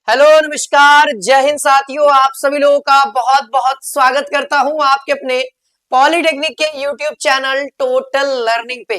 Hello नमस्कार जय हिंद साथियों, आप सभी लोगों का बहुत बहुत स्वागत करता हूं आपके अपने पॉलिटेक्निक के यूट्यूब चैनल टोटल लर्निंग पे।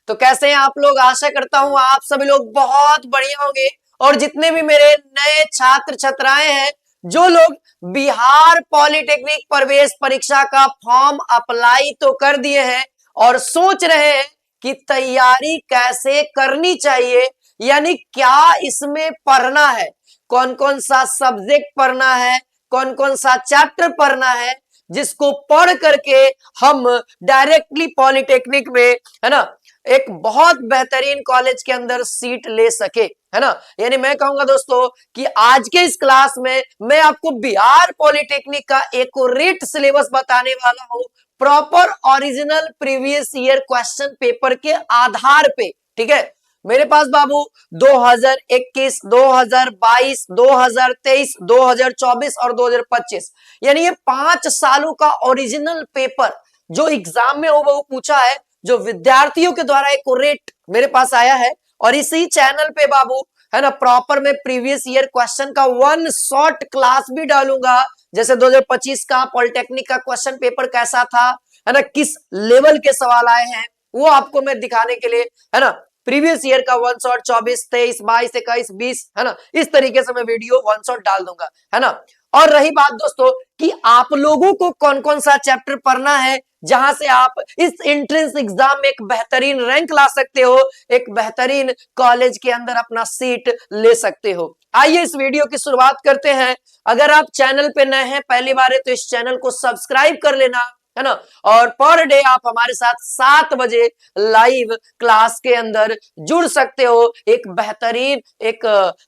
तो कैसे हैं आप लोग? आशा करता हूं आप सभी लोग बहुत बढ़िया होंगे। और जितने भी मेरे नए छात्र छात्राएं हैं, जो लोग बिहार पॉलिटेक्निक प्रवेश परीक्षा का फॉर्म अप्लाई तो कर दिए हैं और सोच रहे हैं कि तैयारी कैसे करनी चाहिए, यानी क्या इसमें पढ़ना है, कौन कौन सा सब्जेक्ट पढ़ना है, कौन कौन सा चैप्टर पढ़ना है, जिसको पढ़ करके हम डायरेक्टली पॉलिटेक्निक में, है ना, एक बहुत बेहतरीन कॉलेज के अंदर सीट ले सके, है ना। यानी मैं कहूंगा दोस्तों कि आज के इस क्लास में मैं आपको बिहार पॉलिटेक्निक का एक्यूरेट सिलेबस बताने वाला हूं, proper original previous year question paper के आधार पे। ठीक है, मेरे पास बाबू 2021, 2022, 2023, 2024 और 2025 यानी ये 5 सालों का ओरिजिनल पेपर जो एग्जाम में वो पूछा है, जो विद्यार्थियों के द्वारा एक्यूरेट मेरे पास आया है। और इसी चैनल पे बाबू, है ना, प्रॉपर मैं प्रीवियस ईयर क्वेश्चन का वन शॉर्ट क्लास भी डालूंगा। जैसे 2025 का पॉलिटेक्निक का क्वेश्चन पेपर कैसा था, है ना, किस लेवल के सवाल आए हैं, वो आपको मैं दिखाने के लिए, है ना, प्रीवियस ईयर का वन शॉट 24, 23, 22, 21, 20, है ना, इस तरीके से मैं वीडियो वन शॉट डाल दूंगा, है ना। और रही बात दोस्तों कि आप लोगों को कौन कौन सा चैप्टर पढ़ना है, जहां से आप इस एंट्रेंस एग्जाम में एक बेहतरीन रैंक ला सकते हो, एक बेहतरीन कॉलेज के अंदर अपना सीट ले सकते हो। आइए इस वीडियो की शुरुआत करते हैं। अगर आप चैनल पे नए हैं, पहली बार है, तो इस चैनल को सब्सक्राइब कर लेना, है ना। और पर डे आप हमारे साथ 7 बजे लाइव क्लास के अंदर जुड़ सकते हो, एक बेहतरीन, एक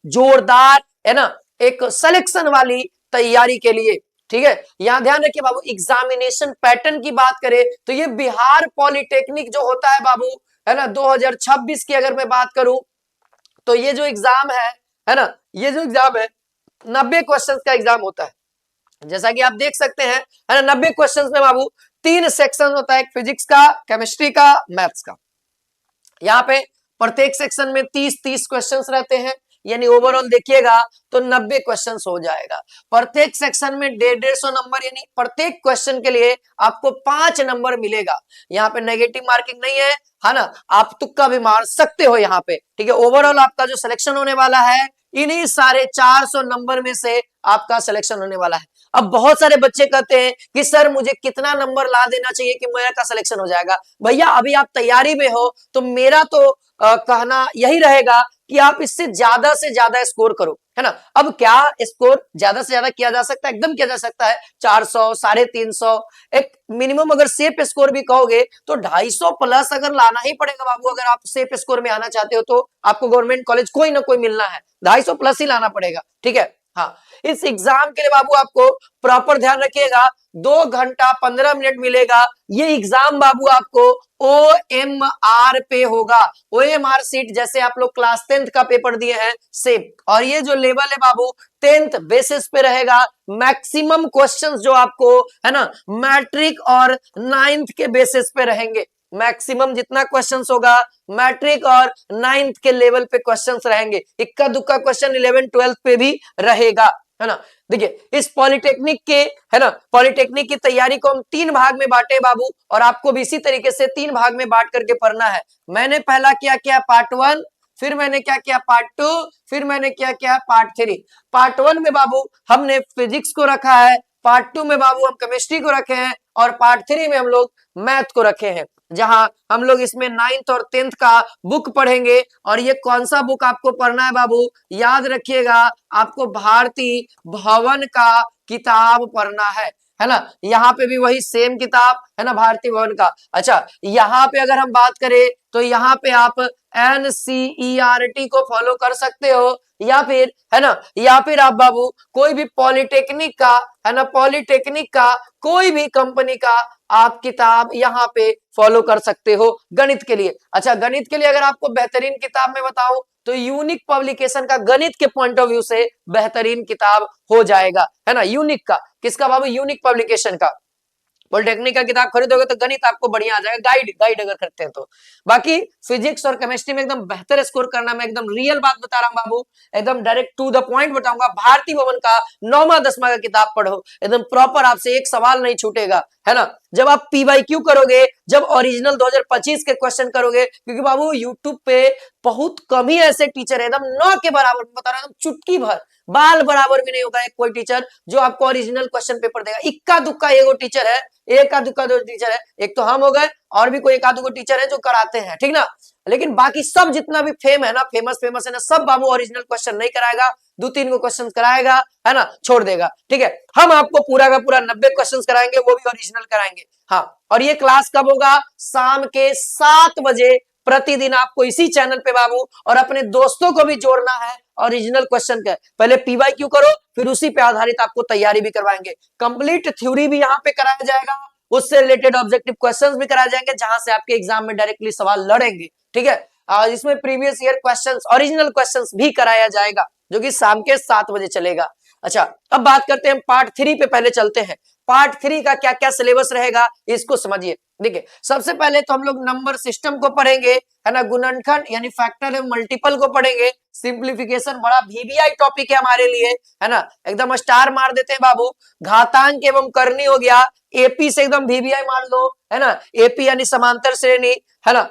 जोरदार, है ना, एक सिलेक्शन वाली तैयारी के लिए। ठीक है, यहां ध्यान रखिए बाबू, एग्जामिनेशन पैटर्न की बात करें तो ये बिहार पॉलिटेक्निक जो होता है बाबू, है ना, 2026 की अगर मैं बात करूं तो ये जो एग्जाम है ना, ये जो एग्जाम है 90 क्वेश्चन का एग्जाम होता है। जैसा कि आप देख सकते हैं, है ना, 90 क्वेश्चन में बाबू 3 सेक्शन होता है, फिजिक्स का, केमिस्ट्री का, मैथ्स का। यहाँ पे प्रत्येक सेक्शन में 30-30 क्वेश्चंस रहते हैं, यानी ओवरऑल देखिएगा तो 90 क्वेश्चंस हो जाएगा। प्रत्येक सेक्शन में 150 नंबर, यानी प्रत्येक क्वेश्चन के लिए आपको 5 नंबर मिलेगा। यहाँ पे नेगेटिव मार्किंग नहीं है ना, आप तुक्का भी मार सकते हो यहाँ पे। ठीक है, ओवरऑल आपका जो सिलेक्शन होने वाला है, इन्हीं सारे 400 नंबर में से आपका सिलेक्शन होने वाला है। अब बहुत सारे बच्चे कहते हैं कि सर मुझे कितना नंबर ला देना चाहिए कि मेरा का सिलेक्शन हो जाएगा। भैया अभी आप तैयारी में हो, तो मेरा तो कहना यही रहेगा कि आप इससे ज्यादा से ज्यादा स्कोर करो, है ना। अब क्या स्कोर ज्यादा से ज्यादा किया जा सकता है? एकदम किया जा सकता है। 400, 350, एक मिनिमम अगर सेफ स्कोर भी कहोगे तो 250 प्लस अगर लाना ही पड़ेगा बाबू। अगर आप सेफ स्कोर में आना चाहते हो तो आपको गवर्नमेंट कॉलेज कोई ना कोई मिलना है, 250 प्लस ही लाना पड़ेगा। ठीक है, हाँ। इस एग्जाम के लिए बाबू आपको प्रॉपर ध्यान रखिएगा, 2 घंटा 15 मिनट मिलेगा। ये एग्जाम बाबू आपको OMR पे होगा। OMR सीट जैसे आप लोग क्लास 10th का पेपर दिए हैं सेम। और ये जो लेवल है बाबू 10th बेसिस पे रहेगा। मैक्सिमम क्वेश्चंस जो आपको, है ना, मैट्रिक और 9th के बेसिस पे रहेंगे। मैक्सिमम जितना क्वेश्चंस होगा मैट्रिक और 9th के लेवल पे क्वेश्चंस रहेंगे। इक्का दुक्का क्वेश्चन 11 12 पे भी रहेगा, है ना। देखिए इस पॉलिटेक्निक के, है ना, पॉलिटेक्निक की तैयारी को हम 3 भाग में बांटे बाबू, और आपको भी इसी तरीके से 3 भाग में बांट करके पढ़ना है। मैंने पहला क्या किया, पार्ट 1, फिर मैंने क्या किया, पार्ट 2, फिर मैंने क्या किया, पार्ट 3। पार्ट 1 में बाबू हमने फिजिक्स को रखा है, पार्ट 2 में बाबू हम केमिस्ट्री को रखे हैं, और पार्ट 3 में हम लोग मैथ को रखे हैं। जहां हम लोग इसमें 9th और 10th का बुक पढ़ेंगे। और ये कौन सा बुक आपको पढ़ना है बाबू, याद रखिएगा, आपको भारती भवन का किताब पढ़ना है ना। यहाँ पे भी वही सेम किताब, है ना, भारती भवन का। अच्छा, यहाँ पे अगर हम बात करें तो यहाँ पे आप NCERT को फॉलो कर सकते हो, या फिर, है ना, या फिर आप बाबू कोई भी पॉलिटेक्निक का, है ना, पॉलिटेक्निक का कोई भी कंपनी का आप किताब यहाँ पे फॉलो कर सकते हो गणित के लिए। अच्छा, गणित के लिए अगर आपको बेहतरीन किताब में बताऊं तो यूनिक पब्लिकेशन का गणित के पॉइंट ऑफ व्यू से बेहतरीन किताब हो जाएगा, है ना। यूनिक का, किसका बाबू, यूनिक पब्लिकेशन का। पॉलिटेक्निक का किताब खरीदोगे तो गणित आपको बढ़िया आ जाएगा, गाइड गाइड अगर करते हैं तो। बाकी फिजिक्स और केमिस्ट्री में एकदम बेहतर स्कोर करना, मैं एकदम रियल बात बता रहा हूँ बाबू, एकदम डायरेक्ट टू द पॉइंट बताऊंगा। भारती भवन का 9वां 10वां का किताब पढ़ो, एकदम प्रॉपर, आपसे एक सवाल नहीं छूटेगा, है ना। जब आप पीवाईक्यू करोगे, जब ओरिजिनल 2025 के क्वेश्चन करोगे, क्योंकि बाबू यूट्यूब पे बहुत कम ही ऐसे टीचर है, एकदम 9 के बराबर बता रहा हूं, चुटकी भर, बाल बराबर भी नहीं होगा एक कोई टीचर जो आपको ओरिजिनल क्वेश्चन पेपर देगा। इक्का दुक्का एगो टीचर है, एक दुक्का दो टीचर है, एक तो हम हो गए और भी कोई एक आध टीचर है जो कराते हैं, ठीक ना। लेकिन बाकी सब जितना भी फेम है ना, फेमस है ना, सब बाबू ओरिजिनल क्वेश्चन नहीं कराएगा, 2-3 को क्वेश्चन कराएगा, है ना, छोड़ देगा, ठीक है। हम आपको पूरा का पूरा 90 क्वेश्चन कराएंगे, वो भी ओरिजिनल कराएंगे, हाँ। और ये क्लास कब होगा? शाम के 7 बजे प्रतिदिन आपको इसी चैनल पे बाबू, और अपने दोस्तों को भी जोड़ना है ओरिजिनल क्वेश्चन का। पहले पीवाईक्यू करो, फिर उसी पे आधारित आपको तैयारी भी करवाएंगे, कंप्लीट थ्योरी भी यहाँ पे कराया जाएगा, उससे रिलेटेड ऑब्जेक्टिव क्वेश्चंस भी कराए जाएंगे, जहां से आपके एग्जाम में डायरेक्टली सवाल लड़ेंगे, ठीक है। इसमें previous year questions, original questions भी कराया जाएगा, जो कि शाम के 7 बजे चलेगा। अच्छा, अब बात करते हैं पार्ट 3 पे, पहले चलते हैं पार्ट 3 का क्या क्या सिलेबस रहेगा, इसको समझिए। देखिए, सबसे पहले तो हम लोग नंबर सिस्टम को पढ़ेंगे, है ना, गुणनखंड यानी फैक्टर एवं मल्टीपल को पढ़ेंगे, सिंप्लीफिकेशन बड़ा वीवीआई टॉपिक है हमारे लिए, है ना, एकदम स्टार मार देते हैं बाबू। घातांक एवं करनी हो गया, एपी से एकदम वीवीआई मान लो, है ना, एपी यानी समांतर श्रेणी, है ना।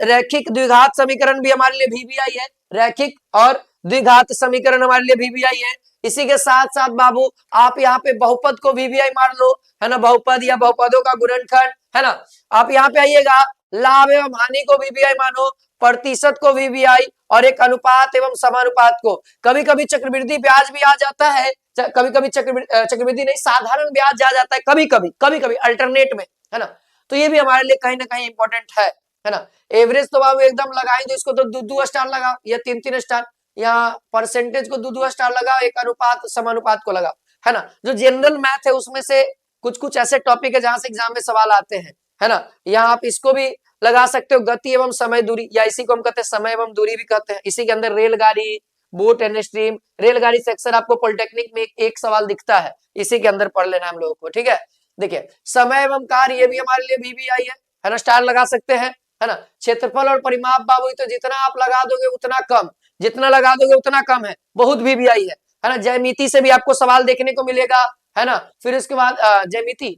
रैखिक द्विघात समीकरण भी हमारे लिए वीवीआई है, रैखिक और द्विघात समीकरण हमारे लिए वीवीआई है। इसी के साथ साथ बाबू आप यहाँ पे बहुपद को वीवीआई मान लो, है ना, बहुपद या बहुपदों का गुणनखंड, है ना। आप यहाँ पे आइएगा, लाभ एवं हानि को वीवीआई मानो, प्रतिशत को वीवीआई, और एक अनुपात एवं समानुपात को। कभी कभी चक्रवृद्धि ब्याज भी आ जाता है, कभी कभी चक्रवृद्धि नहीं, साधारण ब्याज आ जाता है, कभी कभी अल्टरनेट में, है ना। तो ये भी हमारे लिए कहीं ना कहीं इंपॉर्टेंट है ना। एवरेज तो बाबू एकदम लगाएं तो इसको तो 2-2 स्टार लगाओ या 3-3 स्टार, या परसेंटेज को 2-2 स्टार लगाओ, एक अनुपात समानुपात को लगाओ, है ना। जो जनरल मैथ है उसमें से कुछ कुछ ऐसे टॉपिक है जहां से एग्जाम में सवाल आते हैं, है ना। यहाँ आप इसको भी लगा सकते हो, गति एवं समय दूरी, या इसी को हम कहते हैं समय एवं दूरी भी कहते हैं। इसी के अंदर रेलगाड़ी, बोट एंड स्ट्रीम, रेलगाड़ी से अक्सर आपको पॉलिटेक्निक में एक सवाल दिखता है, इसी के अंदर पढ़ लेना हम लोगों को, ठीक है। देखिए, समय एवं कार्य, ये भी हमारे लिए वीवीआई है ना, स्टार लगा सकते हैं, है ना। क्षेत्रफल और परिमाप बाबू, तो जितना आप लगा दोगे उतना कम, जितना लगा दोगे उतना कम है, बहुत वीवीआई है ना। ज्यामिति से भी आपको सवाल देखने को मिलेगा, है ना। फिर इसके बाद ज्यामिति,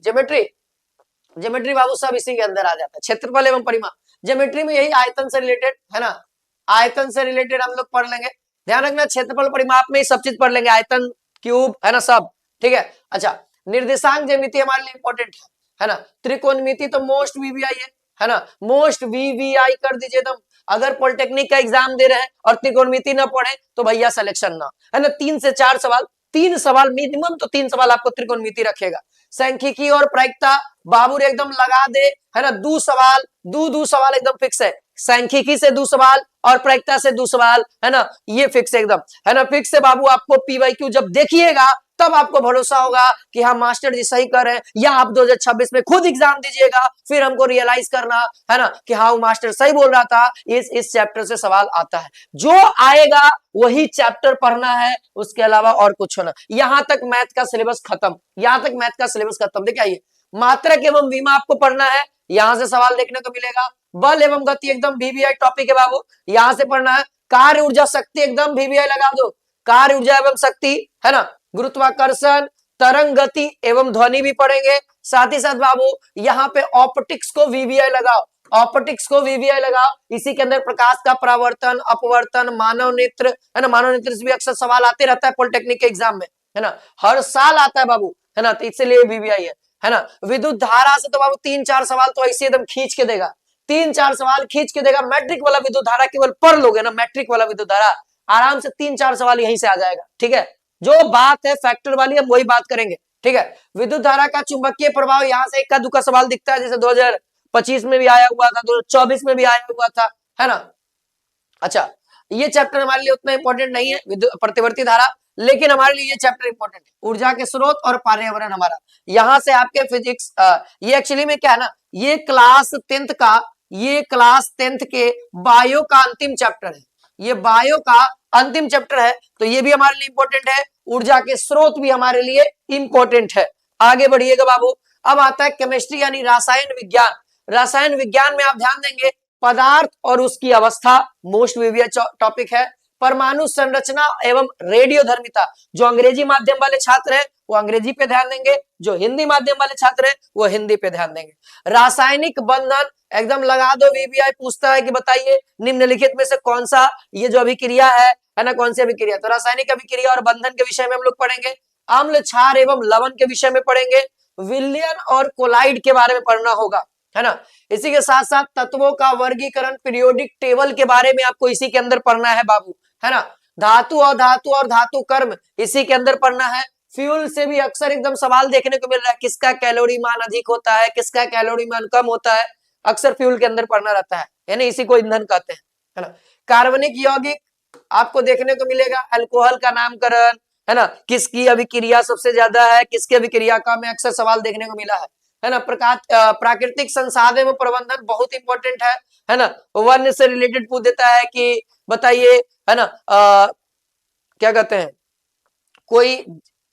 ज्योमेट्री बाबू सब इसी के अंदर आ जाता है। क्षेत्रफल एवं परिमाप, ज्योमेट्री में यही आयतन से रिलेटेड, है ना, आयतन से रिलेटेड हम लोग पढ़ लेंगे। ध्यान रखना, क्षेत्रफल परिमाप में ही सब चीज पढ़ लेंगे, आयतन, क्यूब, है ना, सब, ठीक है। अच्छा, निर्देशांक ज्यामिति हमारे लिए इंपॉर्टेंट है ना। त्रिकोणमिति तो मोस्ट वीवीआई है ना, मोस्ट वीवीआई कर दीजिए एकदम। अगर पॉलिटेक्निक का एग्जाम दे रहे हैं और त्रिकोणमिति ना पढ़े तो भैया सिलेक्शन ना, है ना। 3 से 4 सवाल, 3 सवाल मिनिमम, तो 3 सवाल आपको त्रिकोणमिति रखेगा। सांख्यिकी और प्रायिकता बाबूर एकदम लगा दे, है ना, 2 सवाल, 2 सवाल एकदम फिक्स है। सांख्यिकी से 2 सवाल और प्रायिकता से 2 सवाल, है ना, ये फिक्स है एकदम, है ना। फिक्स है बाबू, आपको पीवाईक्यू जब देखिएगा तब आपको भरोसा होगा कि हाँ मास्टर जी सही कर रहे हैं, या आप 2026 में खुद एग्जाम दीजिएगा, फिर हमको रियलाइज करना, है ना, कि हाँ मास्टर सही बोल रहा था, इस चैप्टर से सवाल आता है। जो आएगा वही चैप्टर पढ़ना है, उसके अलावा और कुछ होना। यहां तक मैथ का सिलेबस खत्म, यहां तक मैथ का सिलेबस खत्म। देखिए, आइए, मात्रक एवं विमा आपको पढ़ना है, यहां से सवाल देखने को मिलेगा। बल एवं गति एकदम वीवीआई टॉपिक है बाबू, यहां से पढ़ना है। कार्य ऊर्जा शक्ति एकदम वीवीआई लगा दो, कार्य ऊर्जा एवं शक्ति, है ना। गुरुत्वाकर्षण, तरंग गति एवं ध्वनि भी पढ़ेंगे। साथ ही साथ बाबू यहाँ पे ऑप्टिक्स को वीवीआई लगाओ, ऑप्टिक्स को वीवीआई लगाओ। इसी के अंदर प्रकाश का परावर्तन, अपवर्तन, मानव नेत्र, है ना, मानव नेत्र से भी अक्सर सवाल आते रहता है पॉलिटेक्निक के एग्जाम में, है ना, हर साल आता है बाबू, है ना। तो इसलिए वीवीआई है ना। विद्युत धारा से तो बाबू 3-4 सवाल तो ऐसे एकदम खींच के देगा, 3-4 सवाल खींच के देगा। मैट्रिक वाला विद्युत धारा केवल पढ़ लोगे ना, मैट्रिक वाला विद्युत धारा आराम से 3-4 सवाल यहीं से आ जाएगा, ठीक है। जो बात है फैक्टर वाली, हम वही बात करेंगे, ठीक है। विद्युत धारा का चुंबकीय प्रभाव, यहां से इक्का दुक्का सवाल दिखता है, जैसे 2025 में भी आया हुआ था, 2024 में भी आया हुआ था, है ना। अच्छा, ये चैप्टर हमारे लिए उतना इंपॉर्टेंट नहीं है, प्रतिवर्ती धारा, लेकिन हमारे लिए ये चैप्टर इंपॉर्टेंट है, ऊर्जा के स्रोत और पर्यावरण हमारा। यहां से आपके फिजिक्स, ये एक्चुअली में क्या है ना, ये क्लास 10th के बायो का अंतिम चैप्टर है, ये बायो का अंतिम चैप्टर है, तो ये भी हमारे लिए इंपॉर्टेंट है। ऊर्जा के स्रोत भी हमारे लिए इंपॉर्टेंट है। आगे बढ़िएगा बाबू, अब आता है केमिस्ट्री यानी रसायन विज्ञान। रसायन विज्ञान में आप ध्यान देंगे पदार्थ और उसकी अवस्था मोस्ट वीवियस टॉपिक है। परमाणु संरचना एवं रेडियोधर्मिता, जो अंग्रेजी माध्यम वाले छात्र हैं वो अंग्रेजी पे ध्यान देंगे, जो हिंदी माध्यम वाले छात्र हैं वो हिंदी पे ध्यान देंगे। रासायनिक बंधन एकदम लगा दो, वीवीआई पूछता है कि बताइए निम्नलिखित में से कौन सा ये जो अभिक्रिया है ना, कौन सी अभिक्रिया, तो रासायनिक अभिक्रिया और बंधन के विषय में हम लोग पढ़ेंगे। अम्ल क्षार एवं लवण के विषय में पढ़ेंगे। विलयन और कोलाइड के बारे में पढ़ना होगा, है ना। इसी के साथ साथ तत्वों का वर्गीकरण, पीरियोडिक टेबल के बारे में आपको इसी के अंदर पढ़ना है बाबू, है ना। धातु और धातु कर्म इसी के अंदर पढ़ना है। फ्यूल से भी अक्सर एकदम सवाल देखने को मिल रहा है, किसका कैलोरी मान अधिक होता है, किसका कैलोरी मान कम होता है, अक्सर फ्यूल के अंदर पढ़ना रहता है, यानी इसी को ईंधन कहते हैं, है ना। कार्बनिक यौगिक आपको देखने को मिलेगा, अल्कोहल का नामकरण, है ना, किसकी अभिक्रिया सबसे ज्यादा है, किसकी अभिक्रिया कम है, अक्सर सवाल देखने को मिला है ना। प्राकृतिक संसाधन में प्रबंधन बहुत इंपॉर्टेंट है ना। वन से रिलेटेड पूछ देता है कि बताइए, है ना, क्या कहते हैं, कोई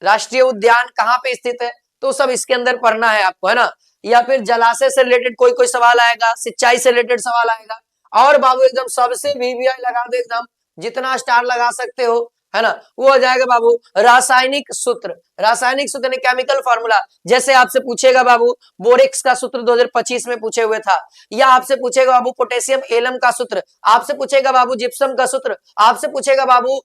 राष्ट्रीय उद्यान कहाँ पे स्थित है, तो सब इसके अंदर पढ़ना है आपको, है ना। या फिर जलाशय से रिलेटेड कोई कोई सवाल आएगा, सिंचाई से रिलेटेड सवाल आएगा। और बाबू एकदम सबसे वीवीआई लगा दो, एकदम जितना स्टार लगा सकते हो, है ना, वो हो जाएगा बाबू रासायनिक सूत्र। रासायनिक सूत्र केमिकल फॉर्मूला, जैसे आपसे पूछेगा बाबू बोरेक्स का सूत्र 2025 में पूछे हुए था, या आपसे पूछेगा बाबू पोटेशियम एलम का सूत्र, आपसे पूछेगा बाबू जिप्सम का सूत्र, आपसे पूछेगा बाबू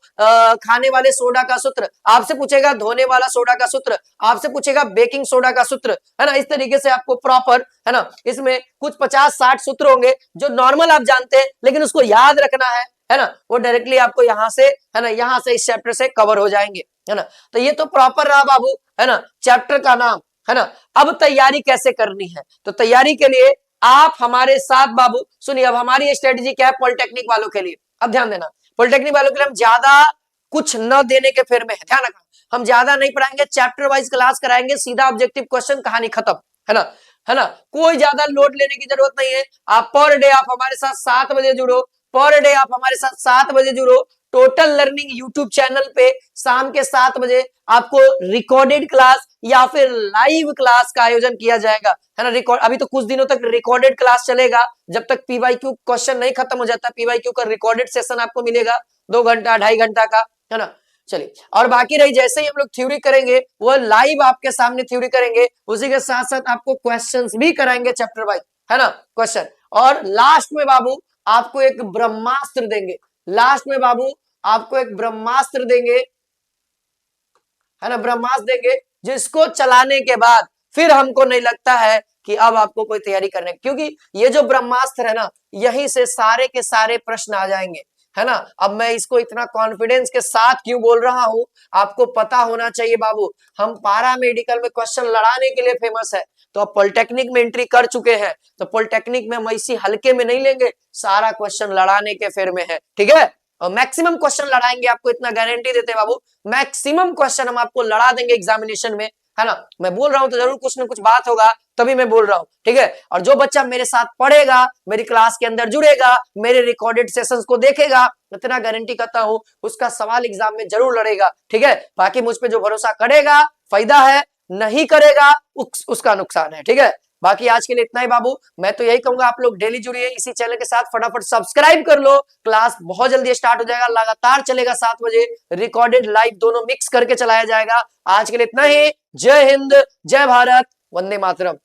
खाने वाले सोडा का सूत्र, आपसे पूछेगा धोने वाला सोडा का सूत्र, आपसे पूछेगा बेकिंग सोडा का सूत्र, है ना। इस तरीके से आपको प्रॉपर, है ना, इसमें कुछ 50-60 सूत्र होंगे जो नॉर्मल आप जानते हैं, लेकिन उसको याद रखना है ना, वो डायरेक्टली आपको यहाँ से, है ना, यहाँ से इस चैप्टर से कवर हो जाएंगे, है ना। तो ये तो प्रॉपर रहा बाबू, है ना, चैप्टर का नाम, है ना। अब तैयारी कैसे करनी है, तो तैयारी के लिए आप हमारे साथ बाबू सुनिए। अब हमारी स्ट्रेटेजी क्या है पॉलिटेक्निक वालों के लिए, अब ध्यान देना, पॉलिटेक्निक वालों के लिए हम ज्यादा कुछ न देने के फेर में है, ध्यान रखना, हम ज्यादा नहीं पढ़ाएंगे, चैप्टर वाइज क्लास कराएंगे, सीधा ऑब्जेक्टिव क्वेश्चन, कहानी खत्म, है ना, है ना। कोई ज्यादा लोड लेने की जरूरत नहीं है। आप पर डे आप हमारे साथ 7 बजे जुड़ो, पर डे आप हमारे साथ 7 बजे जुड़ो। टोटल लर्निंग यूट्यूब चैनल पे शाम के 7 बजे आपको रिकॉर्डेड क्लास या फिर लाइव क्लास का आयोजन किया जाएगा, है ना। रिकॉर्ड अभी तो कुछ दिनों तक रिकॉर्डेड क्लास चलेगा, जब तक पीवाईक्यू क्वेश्चन नहीं खत्म हो जाता। पीवाईक्यू का रिकॉर्डेड सेशन आपको मिलेगा 2 घंटा 2.5 घंटा का, है ना। चलिए, और बाकी रही जैसे ही हम लोग थ्योरी करेंगे वो लाइव आपके सामने थ्योरी करेंगे, उसी के साथ साथ आपको क्वेश्चंस भी कराएंगे चैप्टर वाइज, है ना, क्वेश्चन। और लास्ट में बाबू आपको एक ब्रह्मास्त्र देंगे, लास्ट में बाबू आपको एक ब्रह्मास्त्र देंगे, है ना, ब्रह्मास्त्र देंगे, जिसको चलाने के बाद फिर हमको नहीं लगता है कि अब आपको कोई तैयारी करने, क्योंकि ये जो ब्रह्मास्त्र है ना, यहीं से सारे के सारे प्रश्न आ जाएंगे, है ना। अब मैं इसको इतना कॉन्फिडेंस के साथ क्यों बोल रहा हूं, आपको पता होना चाहिए बाबू, हम पारा मेडिकल में क्वेश्चन लड़ाने के लिए फेमस है, तो अब पॉलिटेक्निक में एंट्री कर चुके हैं, तो पॉलिटेक्निक में हम इसी हल्के में नहीं लेंगे, सारा क्वेश्चन लड़ाने के फेर में है, ठीक है। और मैक्सिमम क्वेश्चन लड़ाएंगे, आपको इतना गारंटी देते हैं बाबू, मैक्सिमम क्वेश्चन हम आपको लड़ा देंगे एग्जामिनेशन में, है ना। मैं बोल रहा हूं तो जरूर कुछ ना कुछ बात होगा, तभी मैं बोल रहा हूं, ठीक है। और जो बच्चा मेरे साथ पढ़ेगा, मेरी क्लास के अंदर जुड़ेगा, मेरे रिकॉर्डेड सेशंस को देखेगा, इतना गारंटी करता हूं उसका सवाल एग्जाम में जरूर लड़ेगा, ठीक है। बाकी मुझ पे जो भरोसा करेगा फायदा है, नहीं करेगा उसका नुकसान है, ठीक है। बाकी आज के लिए इतना ही बाबू, मैं तो यही कहूंगा आप लोग डेली जुड़िए इसी चैनल के साथ, फटाफट सब्सक्राइब कर लो, क्लास बहुत जल्दी स्टार्ट हो जाएगा, लगातार चलेगा 7 बजे, रिकॉर्डेड लाइव दोनों मिक्स करके चलाया जाएगा। आज के लिए इतना ही, जय हिंद, जय भारत, वंदे मातरम।